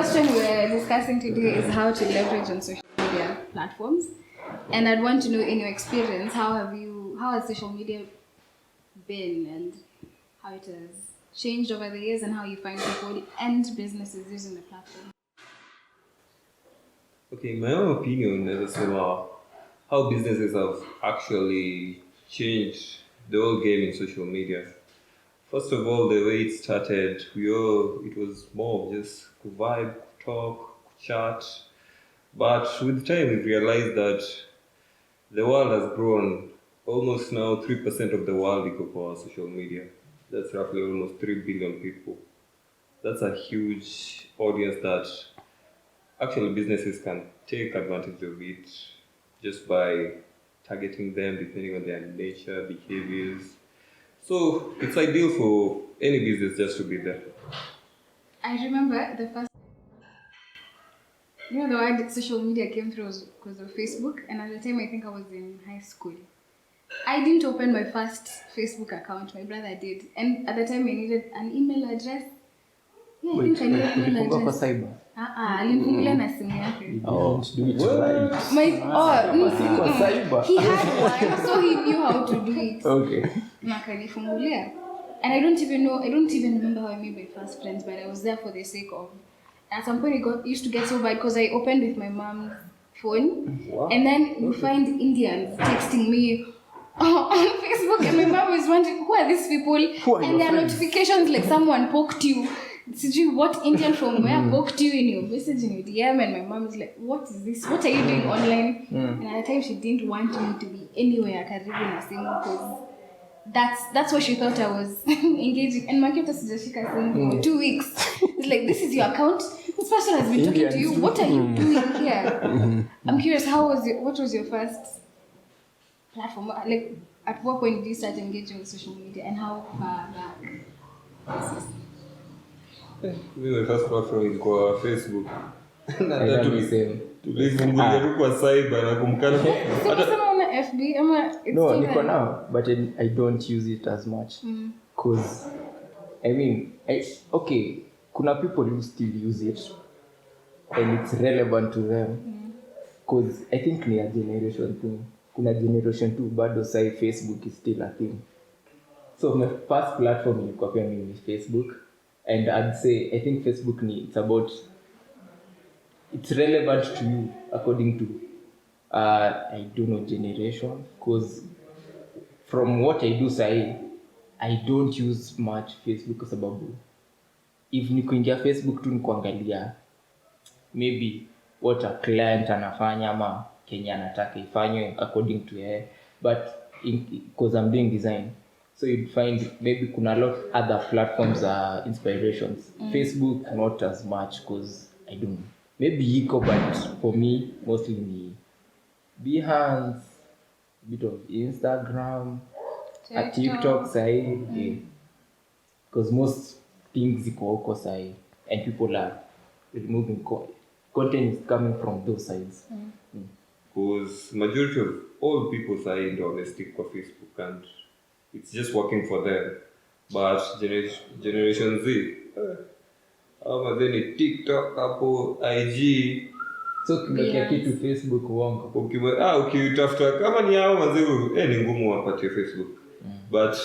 question we're discussing today is how to leverage on social media platforms. And I'd want to know, in your experience, how has social media been and how it has changed over the years and how you find people and businesses using the platform? Okay, in my own opinion, as I say, how businesses have actually changed the whole game in social media. First of all, the way it started, it was more of just vibe, talk, chat. But with time, we realized that the world has grown. Almost now, 3% of the world is over social media. That's roughly almost 3 billion people. That's a huge audience that actually businesses can take advantage of it just by targeting them depending on their nature, behaviors. So it's ideal for any business just to be there. I remember the first, the word social media came through because of Facebook, and at the time I think I was in high school. I didn't open my first Facebook account, my brother did, and at the time I needed an email address. Yeah, I think I needed an email address. Alinifungulia na simu yake. Oh, do it right. He had one, so he knew how to do it. Okay. Na akanifungulia. And I don't even remember how I made my first friends, but I was there for the sake of. At some point, it used to get so bad because I opened with my mom's phone, wow. And then you find Indians texting me on Facebook, and my mom is wondering, who are these people? And there are notifications like someone poked you. What Indian from where poked you in your message in your DM? And my mom is like, what is this? What are you doing online? And at the time, she didn't want me to be anywhere karibu na simu because that's what she thought I was engaging. And my kid was sijashika simu for 2 weeks. It's like, this is your account? This person has been talking to you. What are you doing here? I'm curious, what was your first platform? Like, at what point did you start engaging with social media and how far back? My first platform is called Facebook. Na tulifungulia tu kwa cyber na kumkana. Sema una FB ama no, niko now, but I don't use it as much. Cause I mean, okay, kuna people who still use it and it's relevant to them. Cause I think ni a generation thing. Kuna generation 2 bado sai Facebook is still a thing. So my first platform ilikuwa pia mimi Facebook, and I'd say I think Facebook it's relevant to you according to I don't know generation, because from what I do say I don't use much Facebook kwa sababu if nikuingia Facebook tu nikuangalia maybe what a client anafanya ama Kenya anataka ifanywe according to her, but because I'm doing design, so you'd find maybe kuna a lot other platforms are inspirations. Facebook not as much because I don't know, maybe iko, but for me mostly ni Behance, a bit of Instagram, TikTok sahi, because most things iko huko sahi and people are removing content is coming from those sides. Because majority of all people sahi ndio stick kwa Facebook and it's just working for them. But generation Z, then it's TikTok, Apple, IG. So kimekia kitu Facebook uongo. Ukitafuta kama ni hao wazee ni ngumu wapatie Facebook. But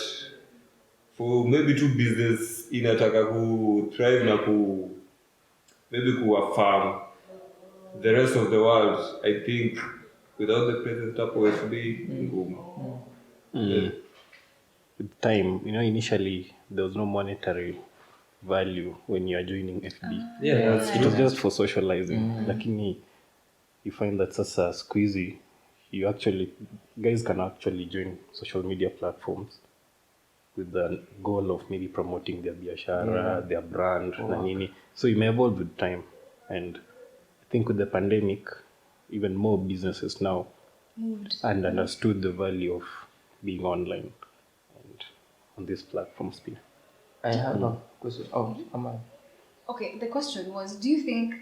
for maybe to business inataka ku thrive na maybe kuwafarm the rest of the world, I think without the presence of FB ngumu. With time, initially there was no monetary value when you are joining FB. It was just for socializing. Lakini you find that sasa squeezy, guys can actually join social media platforms with the goal of maybe promoting their biashara, their brand, na nini. So you may evolve with time, and I think with the pandemic, even more businesses now and understood the value of being online and on these platforms. I have a question. Okay, the question was, do you think,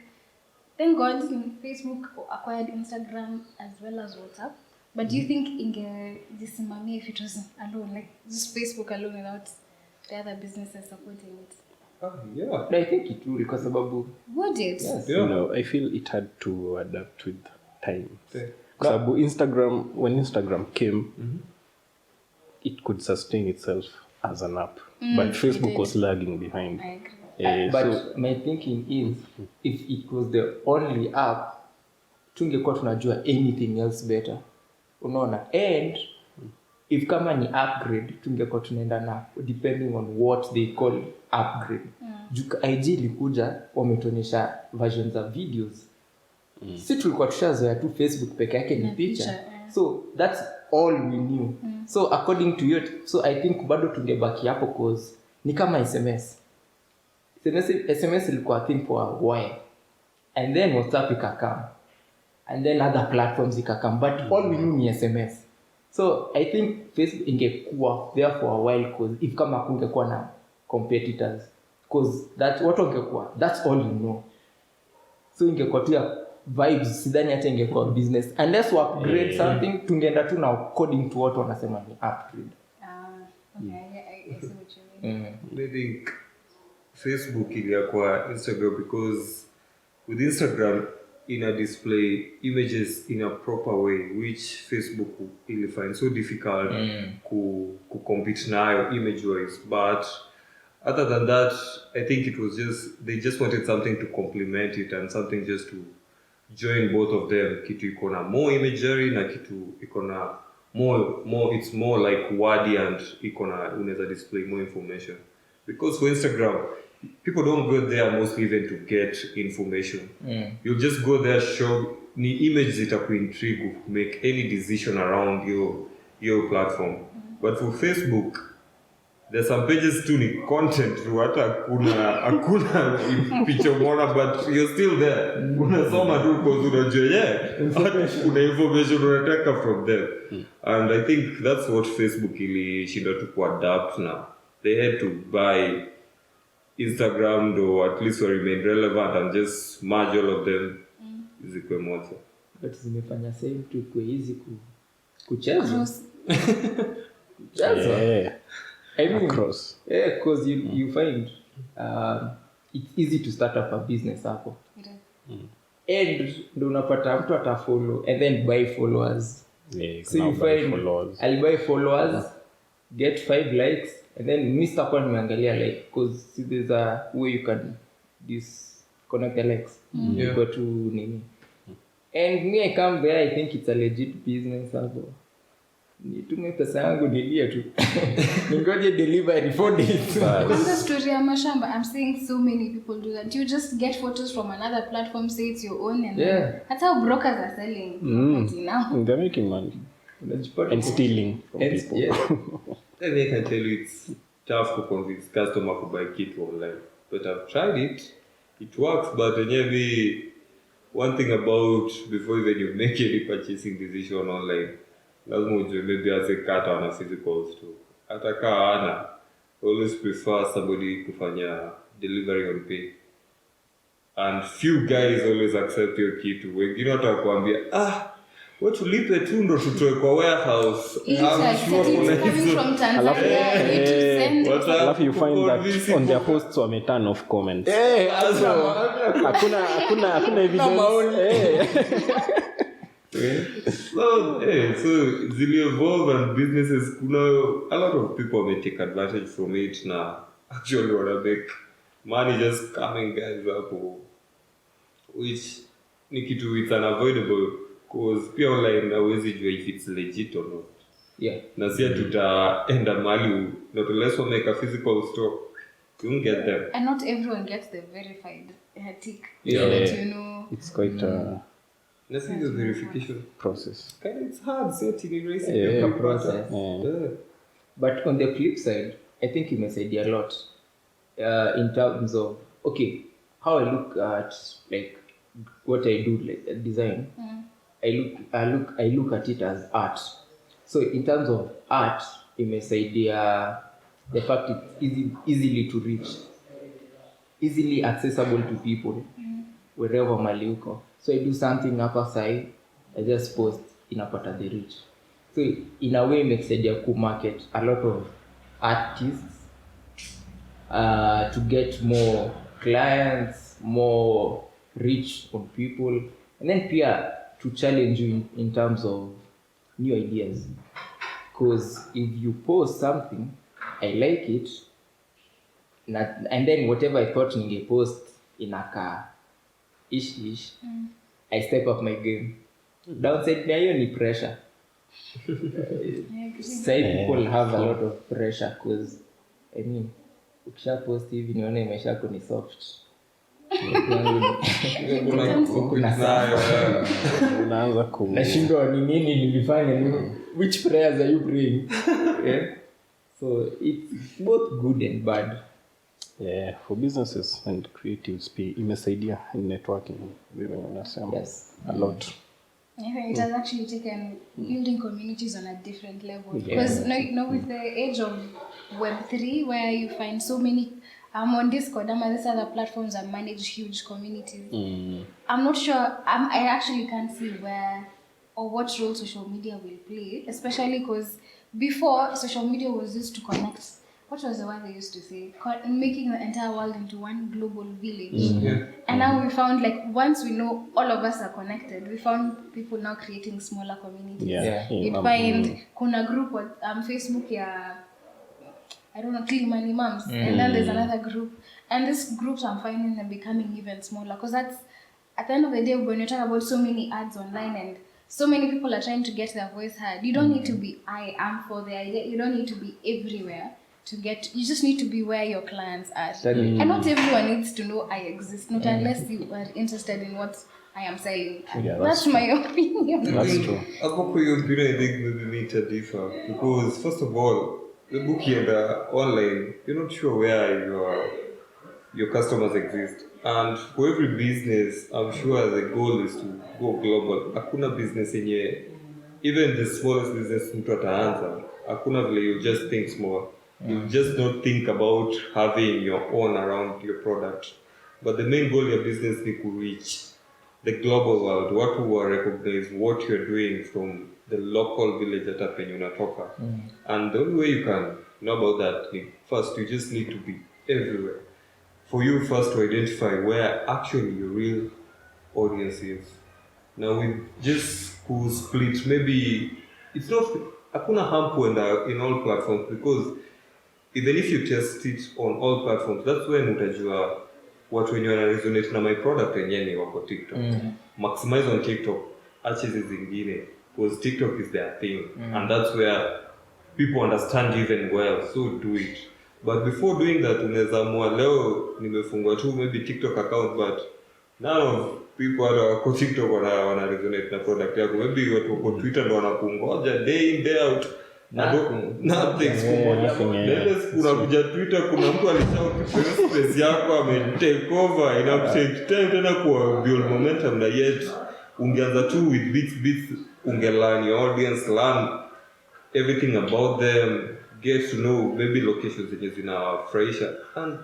thank God Facebook acquired Instagram as well as WhatsApp, but do you think ingejisimamia if it was alone, like just Facebook alone without the other businesses supporting it? Yeah. But I think it will kwa sababu Would it? yes. Yeah. No, I feel it had to adapt with time. Yeah. Kwa sababu when Instagram came, it could sustain itself as an app. But Facebook was lagging behind. I agree. But my thinking is if it was the only app tungekuwa tunajua anything else better, unaona, and if kama ni upgrade tungekuwa tunaenda na depending on what they call upgrade. IG ilikuja wametuonyesha versions of videos. Si tulikuwa tushazoea tu Facebook peke yake ni picha. So that's all we knew. So according to you, so I think bado tungebaki hapo cause ni kama SMS ilikuwa thing for a while, and then WhatsApp ikakam, and then other platforms ikakam, but all we knew ni SMS. So I think Facebook ingekuwa there for a while cause if kama kungekuwa na competitors, cause that's what ungekuwa, that's all you know. So ingekuwa tu ya vibes, sidhani hata ingekuwa business unless we upgrade something, tungeenda tu na according to what wanasema ni upgrade. Okay, I see what you mean. I think Facebook ilikuwa Instagram because with Instagram ina display images in a proper way which Facebook will find so difficult to compete nayo image wise. But other than that, I think it was they just wanted something to complement it and something just to join both of them. Kitu iko na more imagery na kitu iko na more it's more like wordy and iko na unaweza display more information. Because for Instagram, people don't go there mostly even to get information. You'll just go there, show ni image zitakuintrigue, make any decision around your platform. But for Facebook, there's some pages too ni content tu, hata hakuna picha umeona, but you're still there. Unasoma tu because unajua hata kuna information unataka from them. And I think that's what Facebook ilishinda tu kuadapt now. They had to buy Instagram though at least remain relevant and just merge all of them zikuwe moja. But zimefanya same tu kwa easy kucheza. Yeah. I mean, Across. Yeah, because you find it's easy to start up a business hapo. And ndo unapata mtu atafollow and then buy followers. Yeah, so you find I'll buy followers, get 5 likes, and then Mr. Kwa nimeangalia like because see there's a way you can disconnect the likes. You go to nini. And me I come there, I think it's a legit business hapo. Nitume pesa yangu nilie tu. Ningoje delivery 4 days. Kwanza story ya mashamba, I'm seeing so many people do that. You just get photos from another platform, say it's your own, and that's how brokers are selling property now. They're making money. And stealing from people. Yeah. Then I can tell you it's tough to convince customer to buy kit online. But I've tried it. It works, but maybe one thing about before even you make any purchasing decision online, lazima ujue maybe as a kata on a physical store. Hata kaa ana, always prefer somebody kufanya delivery on pay. And few guys always accept your kitu. Wengine watakwambia, wewe tulipe tu ndo tutoe kwa warehouse. Alafu you find that on their posts wame turn off comments. Hakuna evidence. So zili evolve and businesses, a lot of people may take advantage from it now. Actually wanna make money just coming guys up, which ni kitu it's unavoidable because pia online hauwezi jua if it's legit or not. Yeah. Na sia tutaenda mahali not unless we make a physical store. You won't get them. And not everyone gets the verified tick. Yeah. That you know. It's quite a Let's see the verification process. It's hard setting in racing. Yeah, process. Yeah. But on the flip side, I think it messaged a lot in terms of how I look at like what I do like design. I look at it as art. So in terms of art, it messaged the fact it's easily to reach, easily accessible to people wherever mali uko. So I do something hapa side, I just post inapata the reach. So in a way makes it ku market a lot of artists to get more clients, more reach on people, and then pia to challenge you in terms of new ideas. Because if you post something, I like it, and then whatever I thought ninge post inaka ish, I step up my game. Downside na hiyo ni pressure. Side people have a lot of pressure because I mean ukisha post hivi nione maisha yako ni soft. Unaanza nashindwa ni nini nilifanya, which prayers are you praying? Yeah. So it's both good and bad. Yeah, for businesses and creatives imesaidia in networking, Yes, a lot. I think it has actually taken building communities on a different level. Because with the age of Web3, where you find so many, on Discord, these other platforms that manage huge communities. I'm not sure, I actually can't see where or what role social media will play, especially because before, social media was used to connect. What was the word they used to say? Making the entire world into one global village. And now we found, like, once we know all of us are connected, we found people now creating smaller communities. You'd find kuna group on Facebook, I don't know, Clean Moms. And then there's another group. And these groups, I'm finding them becoming even smaller. Because that's, at the end of the day, when you talk about so many ads online and so many people are trying to get their voice heard, you don't need to be, I am for the idea. You don't need to be everywhere. You just need to be where your clients are. And not everyone needs to know I exist, not unless you are interested in what I am selling. That's my opinion. That's true. Hapo kwa hiyo opinion, I think maybe me to differ. Because first of all, the book here online, you're not sure where your customers exist. And for every business, I'm sure the goal is to go global. Hakuna business yenye, even the smallest business mtu ataanza, hakuna vile you just think small. You just don't think about having your own around your product. But the main goal of your business is to reach the global world. What who will recognize what you're doing from the local village that up in Unatoka. And the only way you can know about that, first you just need to be everywhere. For you first to identify where actually your real audience is. Now we just could split, maybe it's not, hakuna harm in all platforms, because even if you test it on all platforms, that's when utajua watu wenye wana resonate na my product wenyewe ni wako TikTok. Maximize on TikTok, acha hizi zingine, because TikTok is their thing. And that's where people understand even well, so do it. But before doing that, unaweza amua leo nimefungua tu maybe TikTok account, but none of people wako TikTok wana resonate na product yako. Maybe watu wako Twitter ndo wanakungoja day in day out. Nothing. Kuna kuja Twitter, kuna mtu alishout space yako take over, take time tena kwa build momentum, na yet ungeanza tu with bits ungelearn your audience, learn everything about them, get to know maybe locations zenye zinawafurahisha, and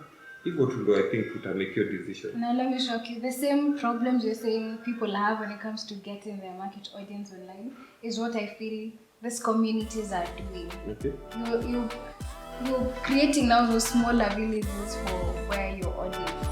hivyo tu ndo I think it will make your decision. Now let me shock you. The same problems you're saying people have when it comes to getting their market audience online is what I feel these communities are doing. Okay. You're creating now those smaller villages for where your audience